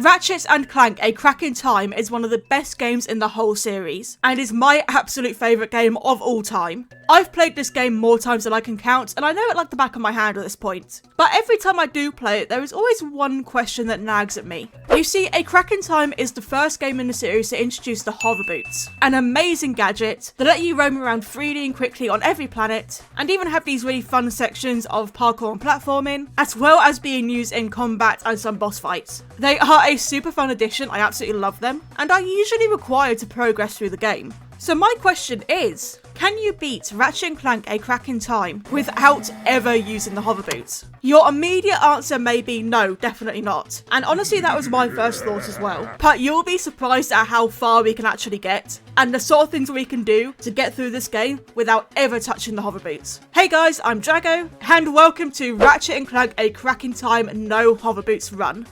Ratchet and Clank A Crack in Time is one of the best games in the whole series, and is my absolute favourite game of all time. I've played this game more times than I can count, and I know it like the back of my hand at this point. But every time I do play it, there is always one question that nags at me. You see, A Crack in Time is the first game in the series to introduce the hoverboots, an amazing gadget that let you roam around freely and quickly on every planet, and even have these really fun sections of parkour and platforming, as well as being used in combat and some boss fights. They are a super fun addition, I absolutely love them, and are usually required to progress through the game. So my question is, can you beat Ratchet & Clank A Crack in Time without ever using the hoverboots? Your immediate answer may be no, definitely not. And honestly, that was my first thought as well. But you'll be surprised at how far we can actually get, and the sort of things we can do to get through this game without ever touching the hoverboots. Hey guys, I'm Drago, and welcome to Ratchet & Clank A Crack in Time No Hoverboots Run.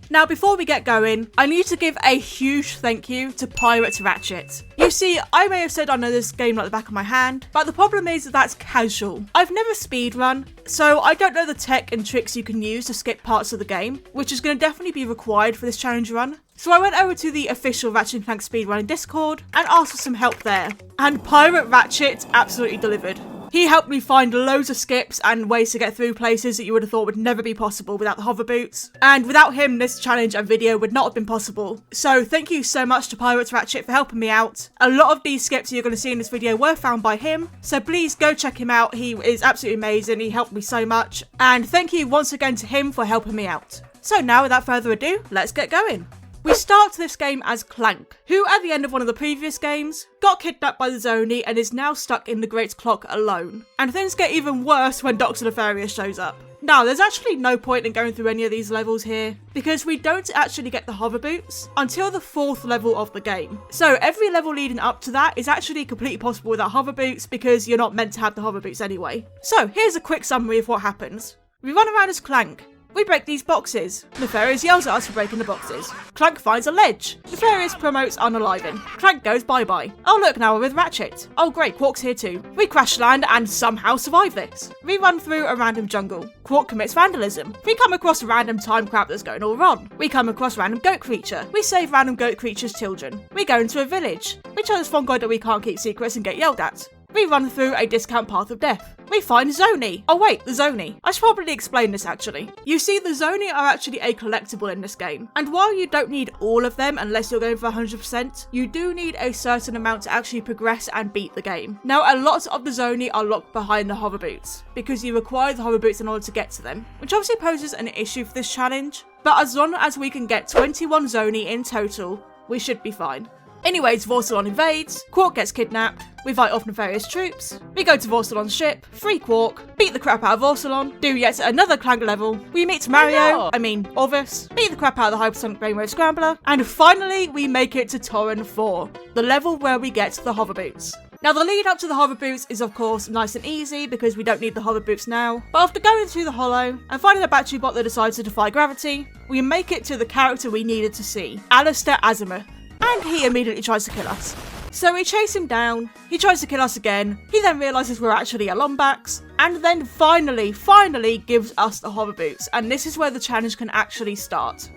Now, before we get going, I need to give a huge thank you to Pirate Ratchet. You see, I may have said I know this game like the back of my hand, but the problem is that that's casual. I've never speedrun, so I don't know the tech and tricks you can use to skip parts of the game, which is going to definitely be required for this challenge run. So I went over to the official Ratchet & Clank speedrunning Discord and asked for some help there, and Pirate Ratchet absolutely delivered. He helped me find loads of skips and ways to get through places that you would have thought would never be possible without the hoverboots. And without him, this challenge and video would not have been possible. So thank you so much to Pirate Ratchet for helping me out. A lot of these skips you're going to see in this video were found by him, so please go check him out. He is absolutely amazing. He helped me so much. And thank you once again to him for helping me out. So now, without further ado, let's get going. We start this game as Clank, who at the end of one of the previous games, got kidnapped by the Zoni and is now stuck in the Great Clock alone. And things get even worse when Dr. Nefarious shows up. Now, there's actually no point in going through any of these levels here, because we don't actually get the hoverboots until the 4th level of the game. So every level leading up to that is actually completely possible without hoverboots, because you're not meant to have the hoverboots anyway. So here's a quick summary of what happens. We run around as Clank. We break these boxes. Nefarious yells at us for breaking the boxes. Clank finds a ledge. Nefarious promotes unaliving. Clank goes bye-bye. Oh look, now we're with Ratchet. Oh great, Quark's here too. We crash land and somehow survive this. We run through a random jungle. Quark commits vandalism. We come across random time crap that's going all wrong. We come across random goat creature. We save random goat creature's children. We go into a village. We tell this fun guy that we can't keep secrets and get yelled at. We run through a discount path of death. We find Zoni. Oh wait, the Zoni. I should probably explain this actually. You see, the Zoni are actually a collectible in this game. And while you don't need all of them unless you're going for 100%, you do need a certain amount to actually progress and beat the game. Now, a lot of the Zoni are locked behind the hoverboots, because you require the hoverboots in order to get to them, which obviously poses an issue for this challenge. But as long as we can get 21 Zoni in total, we should be fine. Anyways, Vorsalon invades, Quark gets kidnapped, we fight off Nefarious troops, we go to Vorsalon's ship, free Quark, beat the crap out of Vorsalon, do yet another Clank level, we meet Orvis, beat the crap out of the Hypersonic Brainwave Scrambler, and finally we make it to Torren 4, the level where we get the hoverboots. Now, the lead up to the hoverboots is of course nice and easy because we don't need the hoverboots now, but after going through the holo and finding a battery bot that decides to defy gravity, we make it to the character we needed to see, Alistair Azimuth. And he immediately tries to kill us. So we chase him down, he tries to kill us again, he then realises we're actually a Lombax, and then finally gives us the hoverboots, and this is where the challenge can actually start.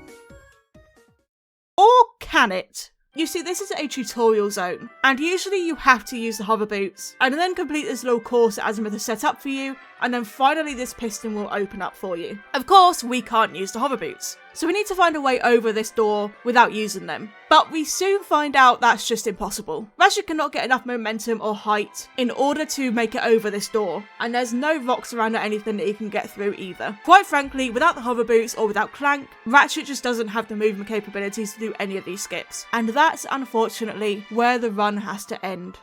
Or can it? You see, this is a tutorial zone, and usually you have to use the hoverboots, and then complete this little course that Azimuth has set up for you, and then finally this piston will open up for you. Of course, we can't use the hoverboots, so we need to find a way over this door without using them. But we soon find out that's just impossible. Ratchet cannot get enough momentum or height in order to make it over this door, and there's no rocks around or anything that he can get through either. Quite frankly, without the hoverboots or without Clank, Ratchet just doesn't have the movement capabilities to do any of these skips, and that's unfortunately where the run has to end.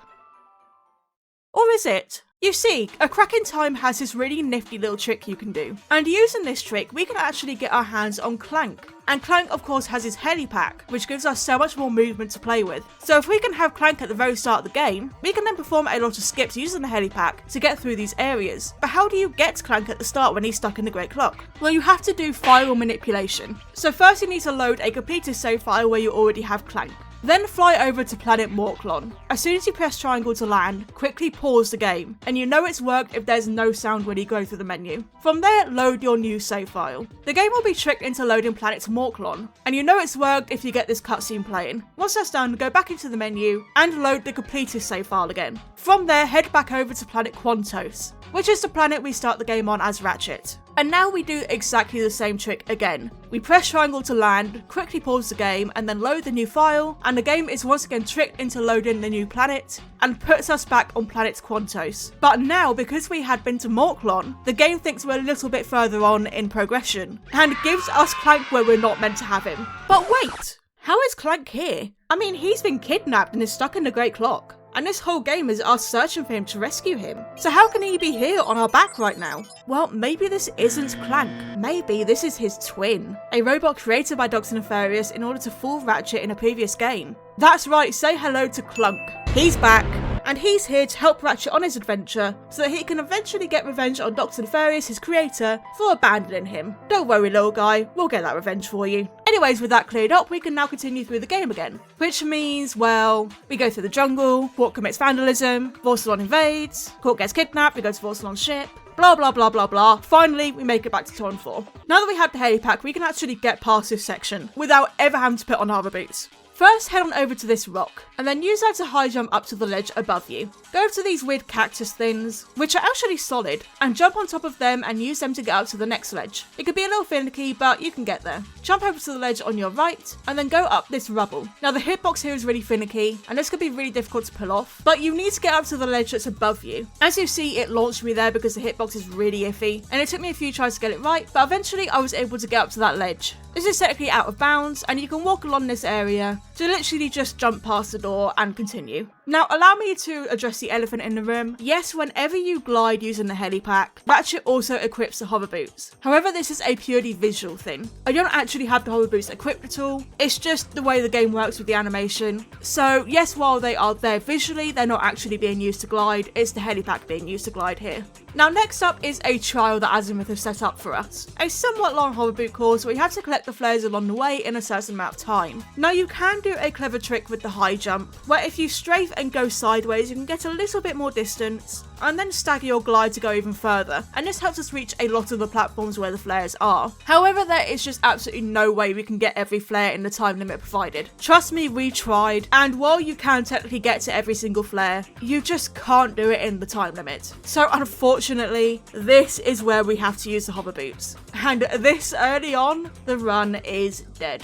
Or is it? You see, A Crack in Time has this really nifty little trick you can do, and using this trick we can actually get our hands on Clank. And Clank of course has his helipack, which gives us so much more movement to play with. So if we can have Clank at the very start of the game, we can then perform a lot of skips using the helipack to get through these areas. But how do you get Clank at the start when he's stuck in the Great Clock? Well, you have to do file manipulation. So first you need to load a completed save file where you already have Clank. Then fly over to planet Morklon. As soon as you press triangle to land, quickly pause the game, and you know it's worked if there's no sound when you go through the menu. From there, load your new save file. The game will be tricked into loading planet Morklon, and you know it's worked if you get this cutscene playing. Once that's done, go back into the menu and load the completed save file again. From there, head back over to planet Quantos, which is the planet we start the game on as Ratchet. And now we do exactly the same trick again. We press triangle to land, quickly pause the game, and then load the new file, and the game is once again tricked into loading the new planet, and puts us back on planet Quantos. But now, because we had been to Morklon, the game thinks we're a little bit further on in progression, and gives us Clank where we're not meant to have him. But wait! How is Clank here? I mean, he's been kidnapped and is stuck in the Great Clock. And this whole game is us searching for him to rescue him. So how can he be here on our back right now? Well, maybe this isn't Clank. Maybe this is his twin. A robot created by Dr. Nefarious in order to fool Ratchet in a previous game. That's right, say hello to Clunk. He's back. And he's here to help Ratchet on his adventure so that he can eventually get revenge on Dr. Nefarious, his creator, for abandoning him. Don't worry, little guy, we'll get that revenge for you. Anyways, with that cleared up, we can now continue through the game again. Which means, well, we go through the jungle, Quark commits vandalism, Vorsalon invades, Quark gets kidnapped, we go to Vorsalon's ship, blah blah blah blah blah. Finally, we make it back to Torn 4. Now that we have the helipack, we can actually get past this section without ever having to put on hover boots. First, head on over to this rock, and then use that to high jump up to the ledge above you. Go over to these weird cactus things, which are actually solid, and jump on top of them and use them to get up to the next ledge. It could be a little finicky, but you can get there. Jump over to the ledge on your right, and then go up this rubble. Now the hitbox here is really finicky, and this could be really difficult to pull off, but you need to get up to the ledge that's above you. As you see, it launched me there because the hitbox is really iffy, and it took me a few tries to get it right, but eventually I was able to get up to that ledge. This is technically out of bounds, and you can walk along this area to literally just jump past the door and continue. Now, allow me to address the elephant in the room. Yes, whenever you glide using the helipack, Ratchet also equips the hover boots. However, this is a purely visual thing. I don't actually have the hover boots equipped at all. It's just the way the game works with the animation. So yes, while they are there visually, they're not actually being used to glide. It's the helipack being used to glide here. Now, next up is a trial that Azimuth has set up for us. A somewhat long hover boot course where you have to collect the flares along the way in a certain amount of time. Now, you can do a clever trick with the high jump, where if you strafe and go sideways, you can get a little bit more distance, and then stagger your glide to go even further, and this helps us reach a lot of the platforms where the flares are. However, there is just absolutely no way we can get every flare in the time limit provided. Trust me, we tried, and while you can technically get to every single flare, you just can't do it in the time limit. So unfortunately, this is where we have to use the hover boots. And this early on, the run is dead.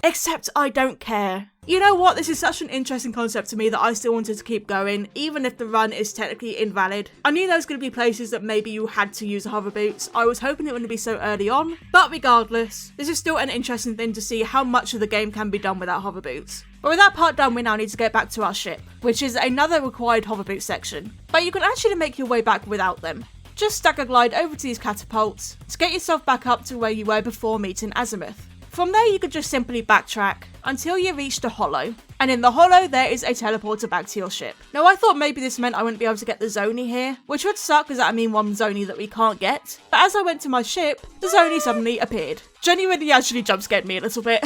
Except I don't care. You know what, this is such an interesting concept to me that I still wanted to keep going, even if the run is technically invalid. I knew there was going to be places that maybe you had to use the hover boots. I was hoping it wouldn't be so early on, but regardless, this is still an interesting thing to see how much of the game can be done without hover boots. But with that part done, we now need to get back to our ship, which is another required hover boot section. But you can actually make your way back without them. Just stagger glide over to these catapults to get yourself back up to where you were before meeting Azimuth. From there, you could just simply backtrack until you reach the hollow, and in the hollow there is a teleporter back to your ship. Now, I thought maybe this meant I wouldn't be able to get the Zoni here, which would suck because that would mean one Zoni that we can't get, but as I went to my ship, the Zoni suddenly appeared. Genuinely actually jump scared me a little bit.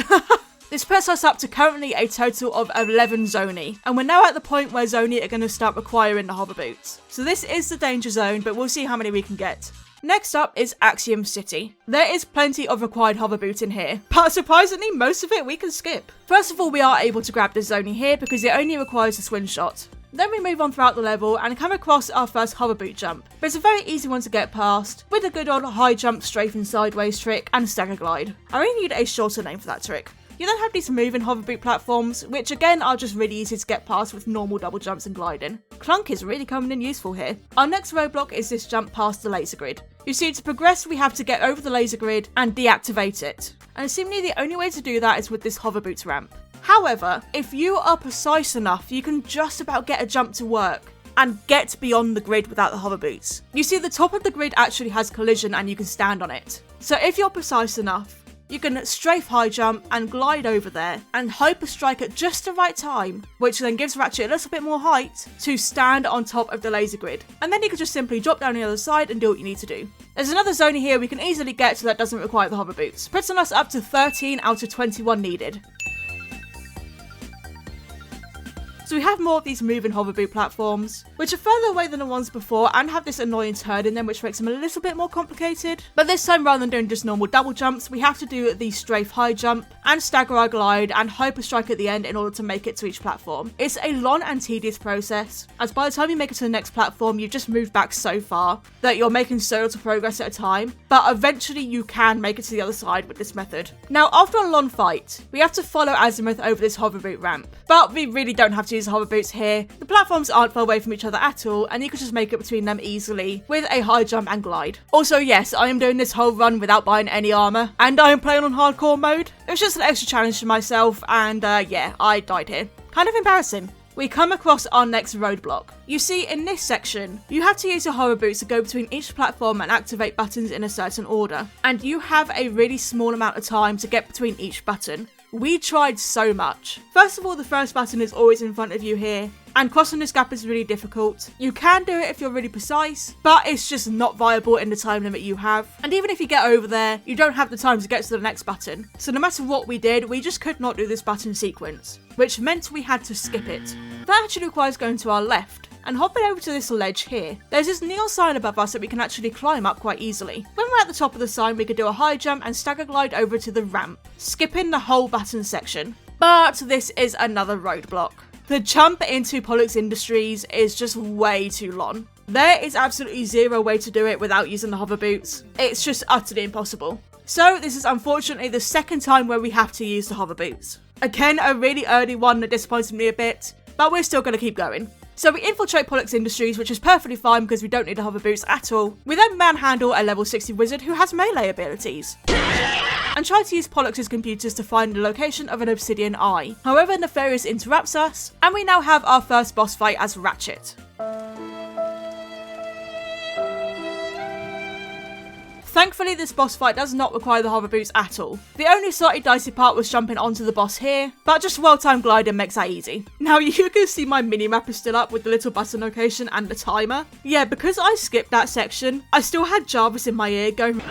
This puts us up to currently a total of 11 Zoni, and we're now at the point where Zoni are going to start requiring the hover boots. So this is the danger zone, but we'll see how many we can get. Next up is Axiom City. There is plenty of required hover boot in here, but surprisingly most of it we can skip. First of all, we are able to grab the Zoni here because it only requires a swing shot. Then we move on throughout the level and come across our first hover boot jump, but it's a very easy one to get past with a good old high jump, strafing sideways trick and stagger glide. I really need a shorter name for that trick. You then have these moving hover boot platforms, which again are just really easy to get past with normal double jumps and gliding. Clunk is really coming in useful here. Our next roadblock is this jump past the laser grid. You see, to progress we have to get over the laser grid and deactivate it, and seemingly the only way to do that is with this hover boots ramp. However, if you are precise enough, you can just about get a jump to work and get beyond the grid without the hover boots. You see, the top of the grid actually has collision and you can stand on it. So if you're precise enough, you can strafe high jump and glide over there and hyper strike at just the right time, which then gives Ratchet a little bit more height to stand on top of the laser grid. And then you can just simply drop down the other side and do what you need to do. There's another Zoni here we can easily get so that doesn't require the hover boots, putting us up to 13 out of 21 needed. So we have more of these moving hoverboot platforms, which are further away than the ones before and have this annoying turn in them, which makes them a little bit more complicated. But this time, rather than doing just normal double jumps, we have to do the strafe high jump and stagger our glide and hyper strike at the end in order to make it to each platform. It's a long and tedious process, as by the time you make it to the next platform, you've just moved back so far that you're making so little progress at a time, but eventually you can make it to the other side with this method. Now, after a long fight, we have to follow Azimuth over this hoverboot ramp, but we really don't have to use the hoverboots here. The platforms aren't far away from each other at all, and you can just make it between them easily with a high jump and glide. Also, yes, I am doing this whole run without buying any armor, and I am playing on hardcore mode. It was just an extra challenge to myself, and yeah, I died here. Kind of embarrassing. We come across our next roadblock. You see, in this section, you have to use your hoverboots to go between each platform and activate buttons in a certain order, and you have a really small amount of time to get between each button. We tried so much. First of all, the first button is always in front of you here, and crossing this gap is really difficult. You can do it if you're really precise, but it's just not viable in the time limit you have. And even if you get over there, you don't have the time to get to the next button. So no matter what we did, we just could not do this button sequence, which meant we had to skip it. That actually requires going to our left and hopping over to this ledge here. There's this neon sign above us that we can actually climb up quite easily. When we're at the top of the sign, we could do a high jump and stagger glide over to the ramp, skipping the whole button section. But this is another roadblock. The jump into Pollux Industries is just way too long. There is absolutely zero way to do it without using the hover boots. It's just utterly impossible. So this is unfortunately the second time where we have to use the hover boots. Again, a really early one that disappointed me a bit, but we're still going to keep going. So we infiltrate Pollux Industries, which is perfectly fine because we don't need the hover boots at all. We then manhandle a level 60 wizard who has melee abilities, and try to use Pollux's computers to find the location of an obsidian eye. However, Nefarious interrupts us, and we now have our first boss fight as Ratchet. Thankfully, this boss fight does not require the hover boots at all. The only slightly dicey part was jumping onto the boss here, but just well-timed gliding makes that easy. Now, you can see my mini-map is still up with the little button location and the timer. Yeah, because I skipped that section, I still had Jarvis in my ear going,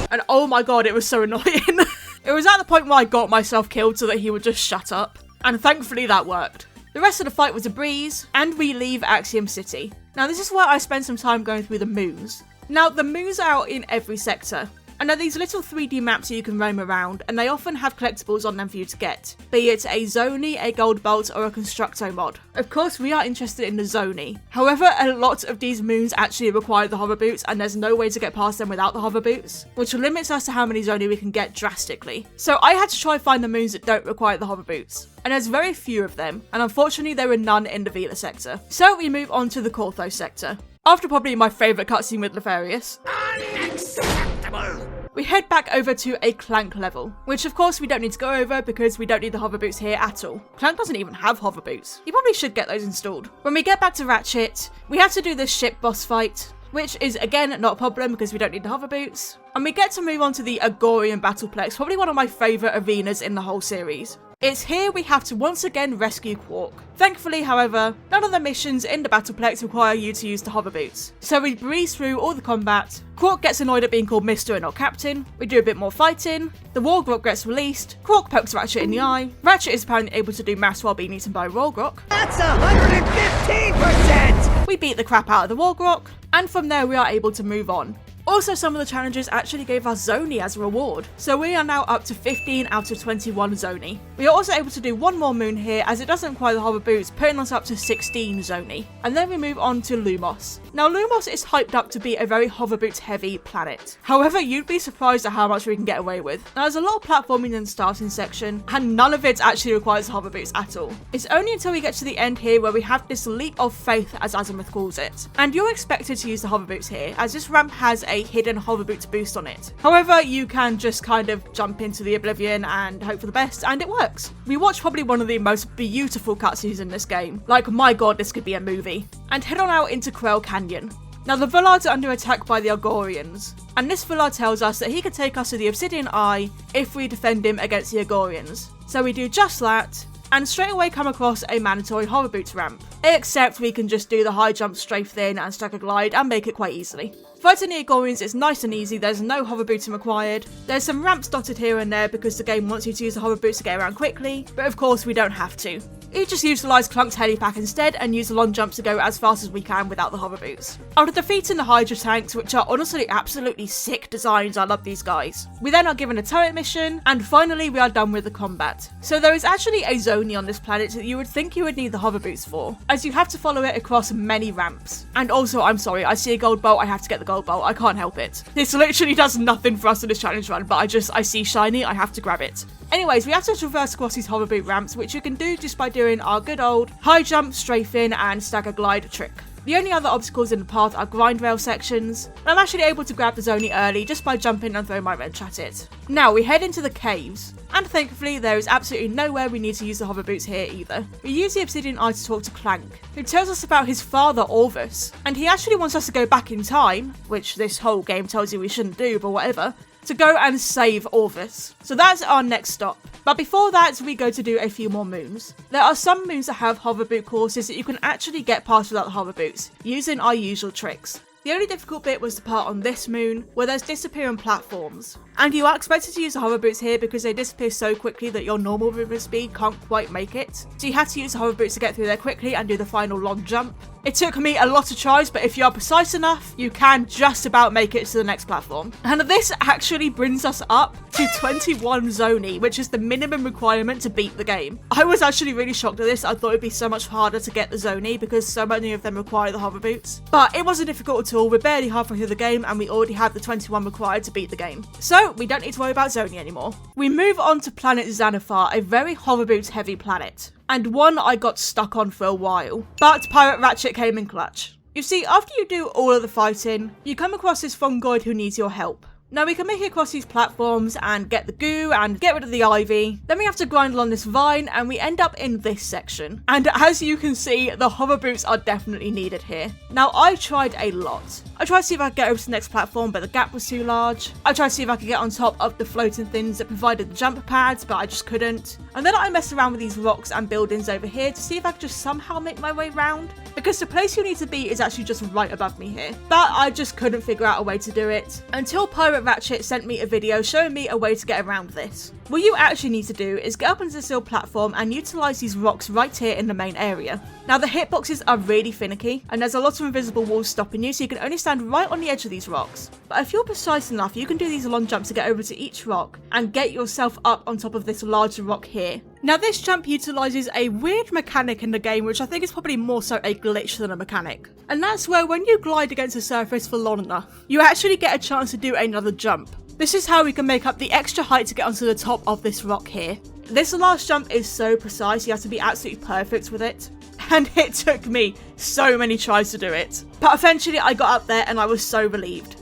and oh my god, it was so annoying. It was at the point where I got myself killed so that he would just shut up, and thankfully that worked. The rest of the fight was a breeze, and we leave Axiom City. Now this is where I spent some time going through the moons. Now the moons are out in every sector, and they're these little 3D maps that you can roam around, and they often have collectibles on them for you to get, be it a Zoni, a Gold Bolt, or a Constructo mod. Of course, we are interested in the Zoni. However, a lot of these moons actually require the hover boots, and there's no way to get past them without the hover boots, which limits us to how many Zoni we can get drastically. So I had to try find the moons that don't require the hover boots, and there's very few of them, and unfortunately there were none in the Vila sector. So we move on to the Korthos sector. After probably my favourite cutscene with Nefarious, unacceptable! We head back over to a Clank level, which of course we don't need to go over because we don't need the hover boots here at all. Clank doesn't even have hover boots. You probably should get those installed. When we get back to Ratchet, we have to do this ship boss fight, which is again not a problem because we don't need the hover boots. And we get to move on to the Agorian Battleplex, probably one of my favourite arenas in the whole series. It's here we have to once again rescue Quark. Thankfully, however, none of the missions in the Battleplex require you to use the hover boots. So we breeze through all the combat. Quark gets annoyed at being called Mr. and not Captain. We do a bit more fighting. The Wargrok gets released. Quark pokes Ratchet in the eye. Ratchet is apparently able to do maths while being eaten by a Wargrok. That's 115%! We beat the crap out of the Wargrok, and from there we are able to move on. Also, some of the challenges actually gave us Zoni as a reward, so we are now up to 15 out of 21 Zoni. We are also able to do one more moon here as it doesn't require the hover boots, putting us up to 16 Zoni. And then we move on to Lumos. Now Lumos is hyped up to be a very hover boot heavy planet. However, you'd be surprised at how much we can get away with. Now there's a lot of platforming in the starting section, and none of it actually requires hover boots at all. It's only until we get to the end here where we have this leap of faith, as Azimuth calls it. And you're expected to use the hover boots here, as this ramp has a hidden hover boots boost on it. However, you can just kind of jump into the oblivion and hope for the best, and it works. We watch probably one of the most beautiful cutscenes in this game. Like, my god, this could be a movie. And head on out into Quail Canyon. Now the Villards are under attack by the Agorians, and this Villard tells us that he can take us to the Obsidian Eye if we defend him against the Agorians. So we do just that, and straight away come across a mandatory hover boots ramp. Except we can just do the high jump strafe in and stagger glide and make it quite easily. Fighting the Igorians is nice and easy, there's no hoverbooting required. There's some ramps dotted here and there because the game wants you to use the hoverboots to get around quickly, but of course we don't have to. We just utilise Clunk's helipack instead and use the long jumps to go as fast as we can without the hoverboots. After defeating the Hydra tanks, which are honestly absolutely sick designs, I love these guys. We then are given a turret mission, and finally we are done with the combat. So there is actually a zonie on this planet that you would think you would need the hoverboots for, as you have to follow it across many ramps. And also, I'm sorry, I see a gold bolt, I have to get the gold bolt, I can't help it. This literally does nothing for us in this challenge run, but I see shiny, I have to grab it. Anyways, we have to traverse across these hoverboot ramps, which you can do just by doing our good old high jump, strafing, and stagger glide trick. The only other obstacles in the path are grind rail sections, and I'm actually able to grab the zonie early just by jumping and throwing my wrench at it. Now we head into the caves, and thankfully there is absolutely nowhere we need to use the hoverboots here either. We use the obsidian eye to talk to Clank, who tells us about his father Orvis, and he actually wants us to go back in time, which this whole game tells you we shouldn't do, but whatever, to go and save Orvis. So that's our next stop. But before that, we go to do a few more moons. There are some moons that have hoverboot courses that you can actually get past without the hoverboots, using our usual tricks. The only difficult bit was the part on this moon, where there's disappearing platforms. And you are expected to use the hoverboots here because they disappear so quickly that your normal movement speed can't quite make it. So you have to use the hoverboots to get through there quickly and do the final long jump. It took me a lot of tries, but if you are precise enough, you can just about make it to the next platform. And this actually brings us up to 21 zonie, which is the minimum requirement to beat the game. I was actually really shocked at this. I thought it'd be so much harder to get the zonie because so many of them require the hoverboots. But it wasn't difficult at all. We're barely halfway through the game and we already have the 21 required to beat the game. So we don't need to worry about zonie anymore. We move on to planet Xanathar, a very hoverboot heavy planet, and one I got stuck on for a while, but Pirate Ratchet came in clutch. You see, after you do all of the fighting, you come across this fungoid who needs your help. Now we can make it across these platforms and get the goo and get rid of the ivy. Then we have to grind along this vine and we end up in this section. And as you can see, the hoverboots are definitely needed here. Now I tried a lot. I tried to see if I could get over to the next platform, but the gap was too large. I tried to see if I could get on top of the floating things that provided the jump pads, but I just couldn't. And then I messed around with these rocks and buildings over here to see if I could just somehow make my way round. Because the place you need to be is actually just right above me here. But I just couldn't figure out a way to do it until Pirate Ratchet sent me a video showing me a way to get around this. What you actually need to do is get up onto this little platform and utilise these rocks right here in the main area. Now the hitboxes are really finicky and there's a lot of invisible walls stopping you, so you can only stand right on the edge of these rocks. But if you're precise enough, you can do these long jumps to get over to each rock and get yourself up on top of this larger rock here. Now this jump utilises a weird mechanic in the game, which I think is probably more so a glitch than a mechanic. And that's where when you glide against a surface for long enough, you actually get a chance to do another jump. This is how we can make up the extra height to get onto the top of this rock here. This last jump is so precise, you have to be absolutely perfect with it. And it took me so many tries to do it. But eventually I got up there and I was so relieved.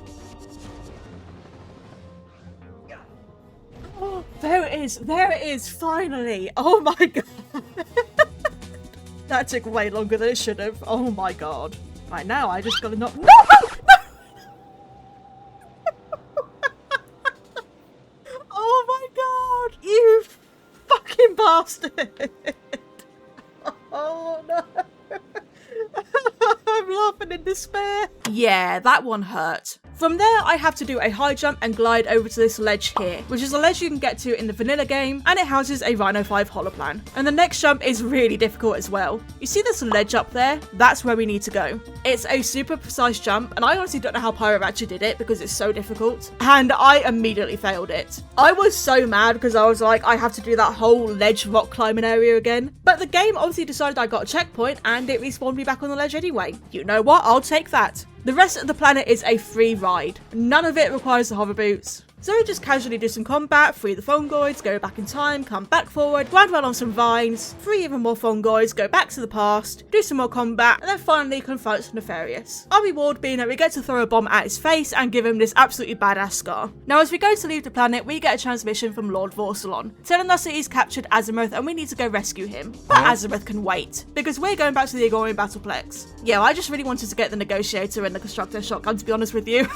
Oh, there it is, finally. Oh my god. That took way longer than it should have. Oh my god. Right now I just gotta not— No! Oh my god, you fucking bastard. Oh no. I'm laughing in despair. Yeah, that one hurt. From there, I have to do a high jump and glide over to this ledge here, which is a ledge you can get to in the vanilla game, and it houses a Rhino 5 holoplan. And the next jump is really difficult as well. You see this ledge up there? That's where we need to go. It's a super precise jump, and I honestly don't know how Pirate Ratchet did it because it's so difficult, and I immediately failed it. I was so mad because I was like, I have to do that whole ledge rock climbing area again. But the game obviously decided I got a checkpoint, and it respawned me back on the ledge anyway. You know what? I'll take that. The rest of the planet is a free ride. None of it requires the hoverboots. So we just casually do some combat, free the fungoids, go back in time, come back forward, grind well on some vines, free even more fungoids, go back to the past, do some more combat, and then finally confront Nefarious. Our reward being that we get to throw a bomb at his face and give him this absolutely badass scar. Now as we go to leave the planet, we get a transmission from Lord Vorsalon, telling us that he's captured Azimuth and we need to go rescue him. But Azimuth can wait, because we're going back to the Igorian Battleplex. Yeah, I just really wanted to get the Negotiator and the Constructor shotgun, to be honest with you.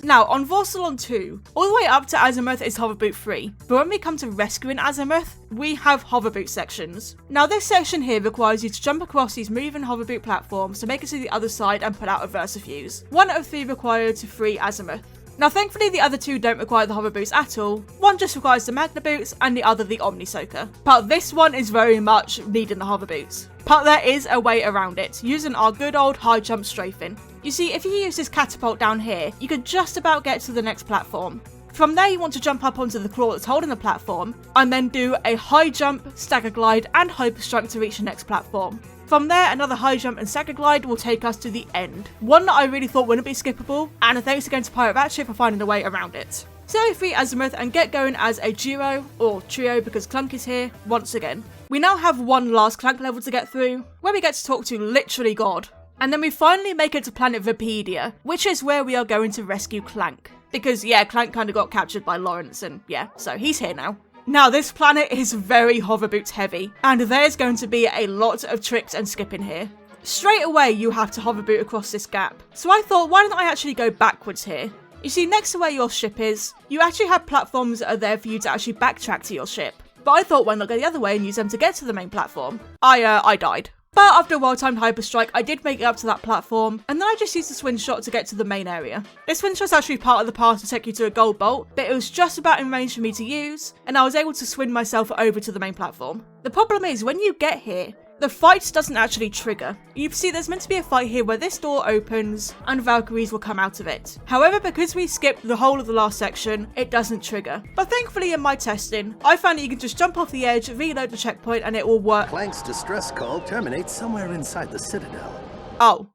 Now, on Vorsalon 2, all the way up to Azimuth is hoverboot free, but when we come to rescuing Azimuth, we have hoverboot sections. Now, this section here requires you to jump across these moving hoverboot platforms to make it to the other side and put out a Versafuse. 1 of 3 required to free Azimuth. Now, thankfully, the other 2 don't require the hover boots at all. One just requires the magna boots and the other the omni soaker. But this one is very much needing the hover boots. But there is a way around it, using our good old high jump strafing. You see, if you use this catapult down here, you can just about get to the next platform. From there, you want to jump up onto the claw that's holding the platform, and then do a high jump, stagger glide, and hyperstrike to reach the next platform. From there, another high jump and stagger glide will take us to the end. One that I really thought wouldn't be skippable, and thanks again to Pirate Ratchet for finding a way around it. So we free Azimuth and get going as a duo, or trio because Clank is here, once again. We now have one last Clank level to get through, where we get to talk to literally God. And then we finally make it to planet Vapedia, which is where we are going to rescue Clank. Because yeah, Clank kind of got captured by Lawrence, and yeah, so he's here now. Now, this planet is very hoverboots heavy, and there's going to be a lot of tricks and skipping here. Straight away, you have to hoverboot across this gap. So I thought, why don't I actually go backwards here? You see, next to where your ship is, you actually have platforms that are there for you to actually backtrack to your ship. But I thought, why not go the other way and use them to get to the main platform? I died. But after a well-timed hyperstrike, I did make it up to that platform, and then I just used the swing shot to get to the main area. This swing shot's actually part of the path to take you to a gold bolt, but it was just about in range for me to use, and I was able to swing myself over to the main platform. The problem is, when you get here, the fight doesn't actually trigger. You see, there's meant to be a fight here where this door opens and Valkyries will come out of it. However, because we skipped the whole of the last section, it doesn't trigger. But thankfully in my testing, I found that you can just jump off the edge, reload the checkpoint, and it will work. Clank's distress call terminates somewhere inside the Citadel. Oh.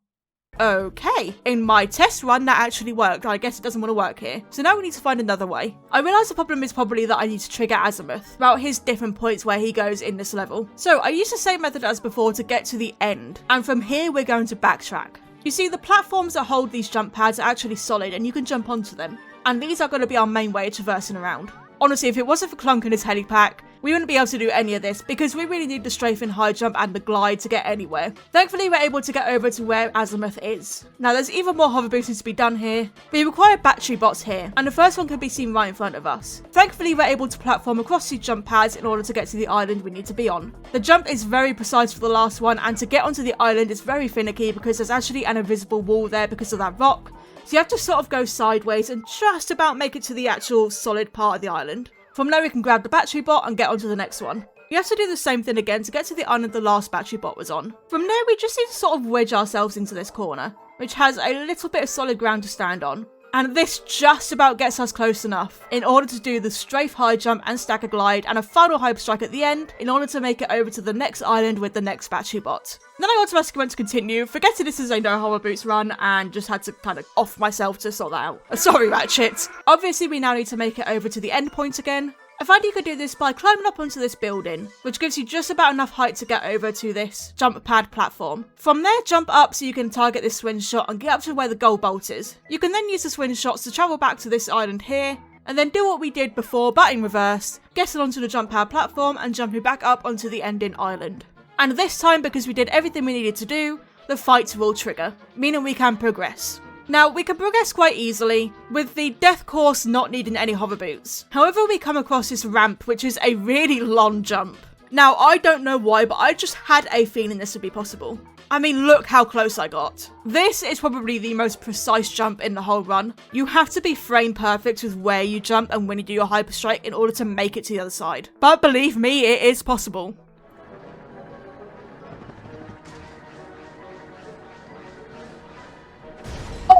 Okay, in my test run that actually worked. I guess it doesn't want to work here. So now we need to find another way. I realise the problem is probably that I need to trigger Azimuth about his different points where he goes in this level. So I used the same method as before to get to the end, and from here we're going to backtrack. You see, the platforms that hold these jump pads are actually solid and you can jump onto them, and these are going to be our main way of traversing around. Honestly, if it wasn't for Clunk and his helipack, we wouldn't be able to do any of this because we really need the strafe and high jump and the glide to get anywhere. Thankfully, we're able to get over to where Azimuth is. Now, there's even more hoverbooting to be done here. We require battery bots here, and the first one can be seen right in front of us. Thankfully, we're able to platform across these jump pads in order to get to the island we need to be on. The jump is very precise for the last one, and to get onto the island is very finicky because there's actually an invisible wall there because of that rock. So you have to sort of go sideways and just about make it to the actual solid part of the island. From there we can grab the battery bot and get onto the next one. You have to do the same thing again to get to the island the last battery bot was on. From there we just need to sort of wedge ourselves into this corner, which has a little bit of solid ground to stand on. And this just about gets us close enough in order to do the strafe high jump and stagger glide and a final hyperstrike at the end in order to make it over to the next island with the next battery bot. Then I automatically went to continue, forgetting this is a no hover boots run, and just had to kind of off myself to sort that out. Sorry, Ratchet. Obviously we now need to make it over to the end point again. I found you could do this by climbing up onto this building, which gives you just about enough height to get over to this jump pad platform. From there, jump up so you can target this swing shot and get up to where the gold bolt is. You can then use the swing shots to travel back to this island here, and then do what we did before, but in reverse, getting onto the jump pad platform and jumping back up onto the ending island. And this time, because we did everything we needed to do, the fight will trigger, meaning we can progress. Now, we can progress quite easily, with the death course not needing any hover boots. However, we come across this ramp, which is a really long jump. Now, I don't know why, but I just had a feeling this would be possible. I mean, look how close I got. This is probably the most precise jump in the whole run. You have to be frame perfect with where you jump and when you do your hyperstrike in order to make it to the other side. But believe me, it is possible.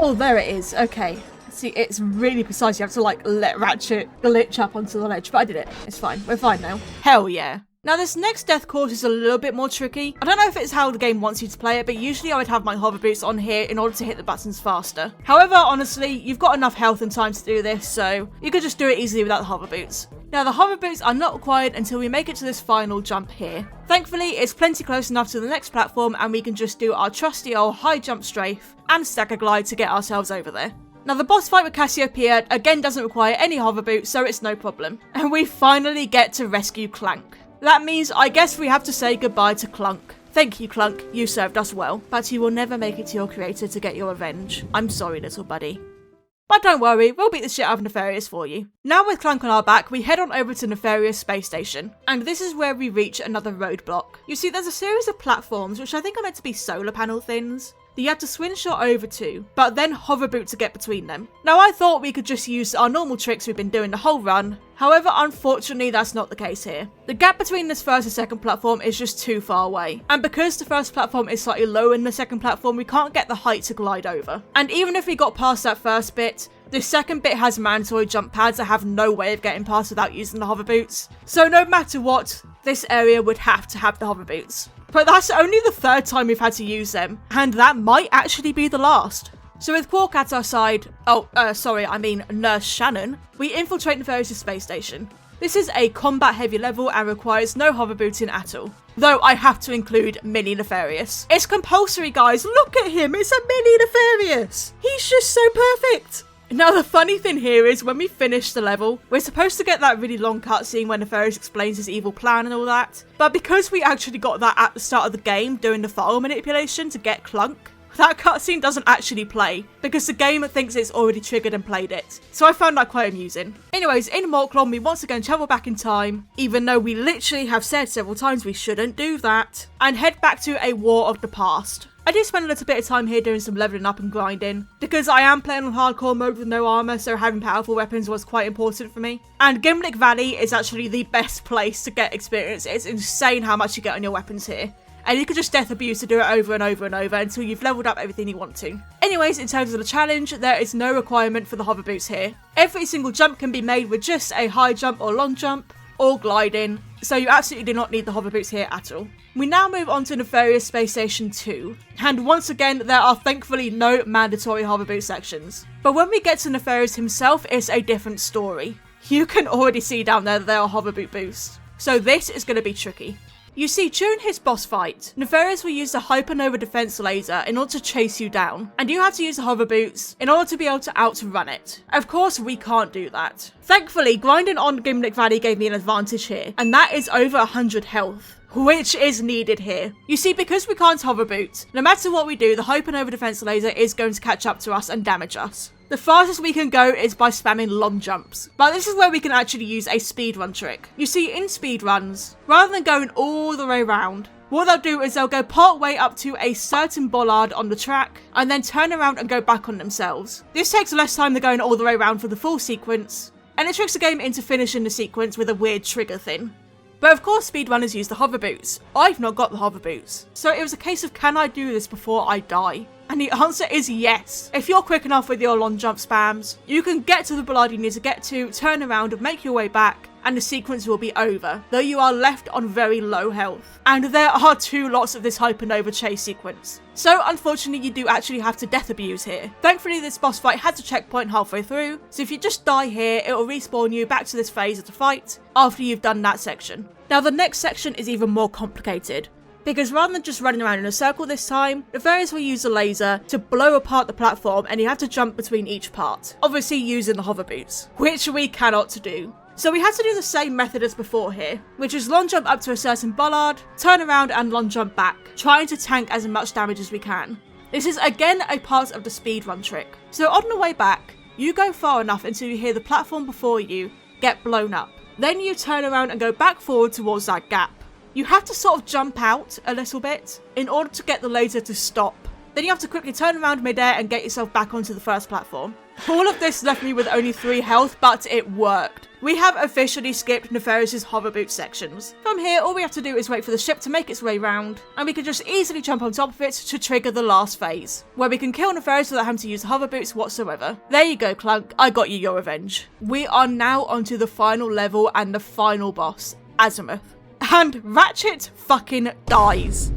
Oh, there it is. Okay. See, it's really precise. You have to, like, let Ratchet glitch up onto the ledge. But I did it. It's fine. We're fine now. Hell yeah. Now, this next death course is a little bit more tricky. I don't know if it's how the game wants you to play it, but usually I would have my hover boots on here in order to hit the buttons faster. However, honestly, you've got enough health and time to do this, so you could just do it easily without the hover boots. Now, the hover boots are not required until we make it to this final jump here. Thankfully, it's plenty close enough to the next platform and we can just do our trusty old high jump strafe and stagger glide to get ourselves over there. Now, the boss fight with Cassiopeia again doesn't require any hover boots, so it's no problem. And we finally get to rescue Clank. That means I guess we have to say goodbye to Clunk. Thank you, Clunk, you served us well, but you will never make it to your creator to get your revenge. I'm sorry, little buddy. But don't worry, we'll beat the shit out of Nefarious for you. Now with Clank on our back, we head on over to Nefarious Space Station. And this is where we reach another roadblock. You see, there's a series of platforms, which I think are meant to be solar panel things, that you have to slingshot over to, but then hoverboot to get between them. Now I thought we could just use our normal tricks we've been doing the whole run, however unfortunately that's not the case here. The gap between this first and second platform is just too far away, and because the first platform is slightly lower than the second platform, we can't get the height to glide over. And even if we got past that first bit, the second bit has mandatory jump pads that have no way of getting past without using the hoverboots. So no matter what, this area would have to have the hoverboots. But that's only the third time we've had to use them, and that might actually be the last. So with Quark at our side, Nurse Shannon, we infiltrate Nefarious' space station. This is a combat heavy level and requires no hoverbooting at all. Though I have to include Mini Nefarious. It's compulsory, guys, look at him, it's a Mini Nefarious! He's just so perfect! Now the funny thing here is when we finish the level, we're supposed to get that really long cutscene where Nefarious explains his evil plan and all that, but because we actually got that at the start of the game doing the file manipulation to get Clunk, that cutscene doesn't actually play, because the game thinks it's already triggered and played it. So I found that quite amusing. Anyways, in Morklon we once again travel back in time, even though we literally have said several times we shouldn't do that, and head back to a war of the past. I do spend a little bit of time here doing some leveling up and grinding, because I am playing on hardcore mode with no armor, so having powerful weapons was quite important for me. And Gimlick Valley is actually the best place to get experience. It's insane how much you get on your weapons here. And you can just death abuse to do it over and over and over until you've leveled up everything you want to. Anyways, in terms of the challenge, there is no requirement for the hover boots here. Every single jump can be made with just a high jump or long jump, or gliding, so you absolutely do not need the hover boots here at all. We now move on to Nefarious Space Station 2, and once again there are thankfully no mandatory hoverboot sections. But when we get to Nefarious himself, it's a different story. You can already see down there that there are hoverboot boosts, so this is going to be tricky. You see, during his boss fight, Nefarious will use the Hypernova defense laser in order to chase you down, and you have to use the hover boots in order to be able to outrun it. Of course, we can't do that. Thankfully, grinding on Gimlick Valley gave me an advantage here, and that is over 100 health, which is needed here. You see, because we can't hover boot, no matter what we do, the Hypernova defense laser is going to catch up to us and damage us. The fastest we can go is by spamming long jumps, but this is where we can actually use a speedrun trick. You see, in speedruns, rather than going all the way around, what they'll do is they'll go part way up to a certain bollard on the track, and then turn around and go back on themselves. This takes less time than going all the way around for the full sequence, and it tricks the game into finishing the sequence with a weird trigger thing. But of course speedrunners use the hover boots. I've not got the hover boots. So it was a case of, can I do this before I die? And the answer is yes. If you're quick enough with your long jump spams, you can get to the bollard you need to get to, turn around and make your way back, and the sequence will be over, though you are left on very low health. And there are 2 lots of this Hypernova chase sequence. So unfortunately you do actually have to death abuse here. Thankfully this boss fight has a checkpoint halfway through, so if you just die here, it will respawn you back to this phase of the fight after you've done that section. Now the next section is even more complicated, because rather than just running around in a circle this time, Nefarious will use a laser to blow apart the platform and you have to jump between each part, obviously using the hover boots, which we cannot do. So we had to do the same method as before here, which is long jump up to a certain bollard, turn around and long jump back, trying to tank as much damage as we can. This is again a part of the speedrun trick. So on the way back, you go far enough until you hear the platform before you get blown up. Then you turn around and go back forward towards that gap. You have to sort of jump out a little bit in order to get the laser to stop. Then you have to quickly turn around midair and get yourself back onto the first platform. All of this left me with only 3 health, but it worked. We have officially skipped Nefarious' hoverboot sections. From here, all we have to do is wait for the ship to make its way round, and we can just easily jump on top of it to trigger the last phase, where we can kill Nefarious without having to use the hoverboots whatsoever. There you go, Clunk, I got you your revenge. We are now onto the final level and the final boss, Azimuth. And Ratchet fucking dies.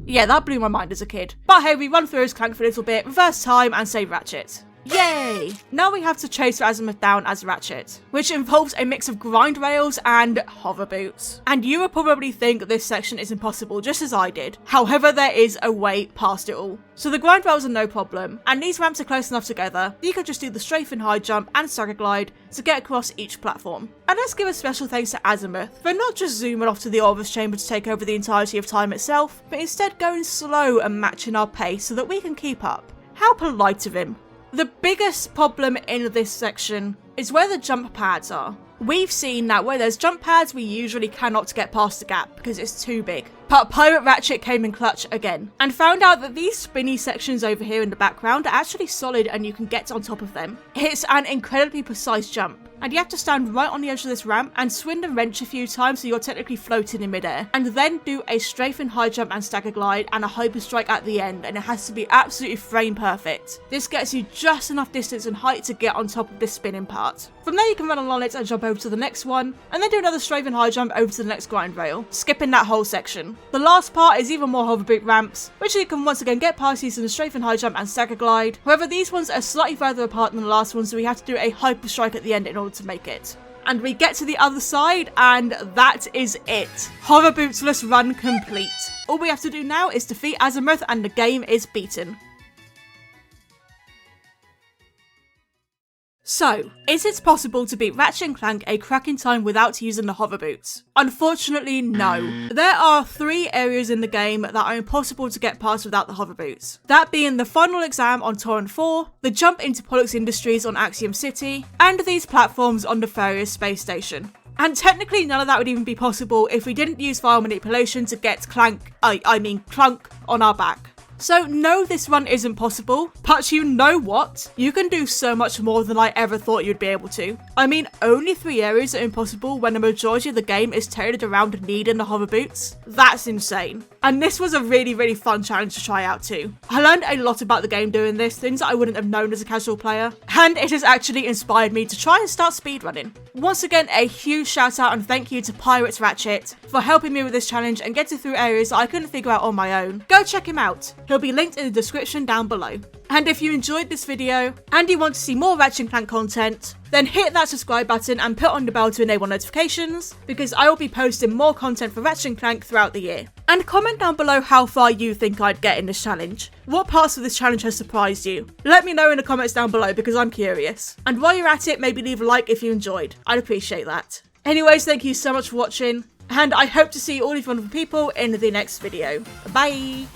Yeah, that blew my mind as a kid. But hey, we run through his Clank for a little bit, reverse time and save Ratchet. Yay! Now we have to chase Azimuth down as Ratchet, which involves a mix of grind rails and hover boots. And you will probably think this section is impossible, just as I did. However, there is a way past it all. So the grind rails are no problem, and these ramps are close enough together, you can just do the strafe and high jump and stagger glide to get across each platform. And let's give a special thanks to Azimuth for not just zooming off to the Orvis chamber to take over the entirety of time itself, but instead going slow and matching our pace so that we can keep up. How polite of him. The biggest problem in this section is where the jump pads are. We've seen that where there's jump pads, we usually cannot get past the gap because it's too big. But Pirate Ratchet came in clutch again and found out that these spinny sections over here in the background are actually solid and you can get on top of them. It's an incredibly precise jump. And you have to stand right on the edge of this ramp and swing the wrench a few times so you're technically floating in midair. And then do a strafe and high jump and stagger glide and a hyper strike at the end, and it has to be absolutely frame perfect. This gets you just enough distance and height to get on top of this spinning part. From there you can run along it and jump over to the next one, and then do another strafe and high jump over to the next grind rail, skipping that whole section. The last part is even more hoverboot ramps, which you can once again get past using the strafe and high jump and stagger glide. However, these ones are slightly further apart than the last one, so we have to do a hyper strike at the end in order to make it. And we get to the other side, and that is it. Hoverbootless run complete. All we have to do now is defeat Azimuth and the game is beaten. So, is it possible to beat Ratchet & Clank a cracking time without using the hoverboots? Unfortunately, no. There are 3 areas in the game that are impossible to get past without the hoverboots. That being the final exam on Torrent 4, the jump into Pollux Industries on Axiom City, and these platforms on the Farius space station. And technically none of that would even be possible if we didn't use file manipulation to get Clunk on our back. So no, this run isn't possible, but you know what? You can do so much more than I ever thought you'd be able to. I mean, only 3 areas are impossible when the majority of the game is tailored around needing the hoverboots. That's insane. And this was a really fun challenge to try out too. I learned a lot about the game doing this, things that I wouldn't have known as a casual player, and it has actually inspired me to try and start speedrunning. Once again, a huge shout out and thank you to Pirate Ratchet for helping me with this challenge and getting through areas that I couldn't figure out on my own. Go check him out. He'll be linked in the description down below. And if you enjoyed this video and you want to see more Ratchet & Clank content, then hit that subscribe button and put on the bell to enable notifications, because I will be posting more content for Ratchet & Clank throughout the year. And comment down below how far you think I'd get in this challenge. What parts of this challenge has surprised you? Let me know in the comments down below because I'm curious. And while you're at it, maybe leave a like if you enjoyed. I'd appreciate that. Anyways, thank you so much for watching, and I hope to see all of you wonderful people in the next video. Bye!